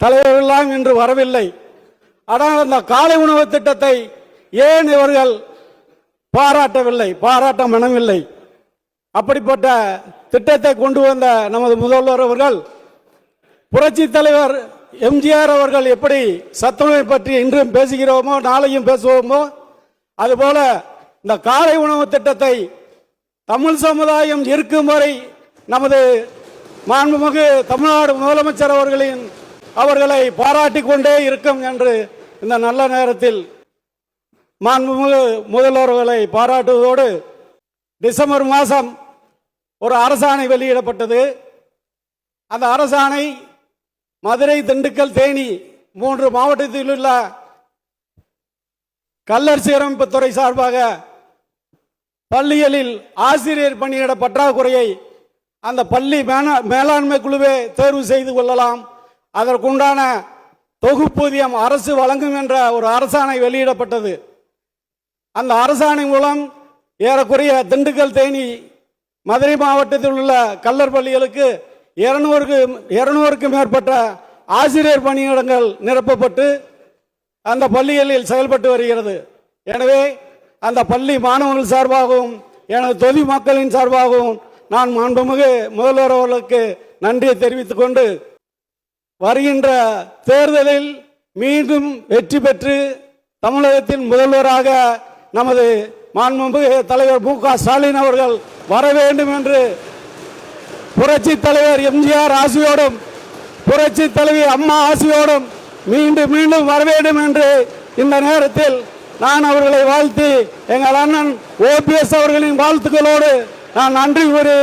தலைவர்களெல்லாம் இன்று வரவில்லை. ஆனால் அந்த காலை உணவு திட்டத்தை ஏன் இவர்கள் பாராட்டவில்லை, பாராட்ட மனமில்லை? அப்படிப்பட்ட திட்டத்தை கொண்டு வந்த நமது முதல்வர் அவர்கள், புரட்சி தலைவர் எம்ஜிஆர் அவர்கள் எப்படி சத்துணவை பற்றி இன்றும் பேசுகிறோமோ நாளையும் பேசுவோமோ, அதுபோல இந்த காலை உணவு திட்டத்தை தமிழ் சமுதாயம் இருக்கும் வரை நமது மாண்புமிகு தமிழ்நாடு முதலமைச்சர் அவர்களை பாராட்டிக் கொண்டே இருக்கும் என்று இந்த நல்ல நேரத்தில் மாண்புமிகு முதல்வர்களை பாராட்டுவதோடு, டிசம்பர் மாதம் ஒரு அரசாணை வெளியிடப்பட்டது. அந்த அரசாணை மதுரை, திண்டுக்கல், தேனி 3 மாவட்டத்தில் உள்ள கல்லர் சீரமைப்புத்துறை சார்பாக பள்ளிகளில் ஆசிரியர் பணியிட பற்றாக்குறையை அந்த பள்ளி மேலாண்மை குழுவே தேர்வு செய்து கொள்ளலாம், அதற்குண்டான தொகுப்பூதியம் அரசு வழங்கும் என்ற ஒரு அரசாணை வெளியிடப்பட்டது. அந்த அரசாணை மூலம் ஏறக்குறைய திண்டுக்கல், தேனி, மதுரை மாவட்டத்தில் உள்ள கல்லர் பள்ளிகளுக்கு 200க்கும் மேற்பட்ட ஆசிரியர் பணியிடங்கள் நிரப்பப்பட்டு அந்த பள்ளிகளில் செயல்பட்டு வருகிறது. எனவே அந்த பள்ளி மாணவர்கள் சார்பாகவும் எனது தொகுதி மக்களின் சார்பாகவும் நான் மாண்புமிகு முதல்வர் அவர்களுக்கு நன்றியை தெரிவித்துக் கொண்டு, வருகின்ற தேர்தலில் மீண்டும் வெற்றி பெற்று தமிழகத்தின் முதல்வராக நமது மாண்புமிகு தலைவர் மு.க. ஸ்டாலின் அவர்கள் வர வேண்டும் என்று புரட்சி தலைவர் எம்ஜிஆர் ஆசியோடும் புரட்சி தலைவி அம்மா ஆசியோடும் மீண்டும் மீண்டும் வர வேண்டும் என்று இந்த நேரத்தில் நான் அவர்களை வாழ்த்தி, எங்கள் அண்ணன் OPS அவர்களின் வாழ்த்துக்களோடு நான் நன்றி கூறி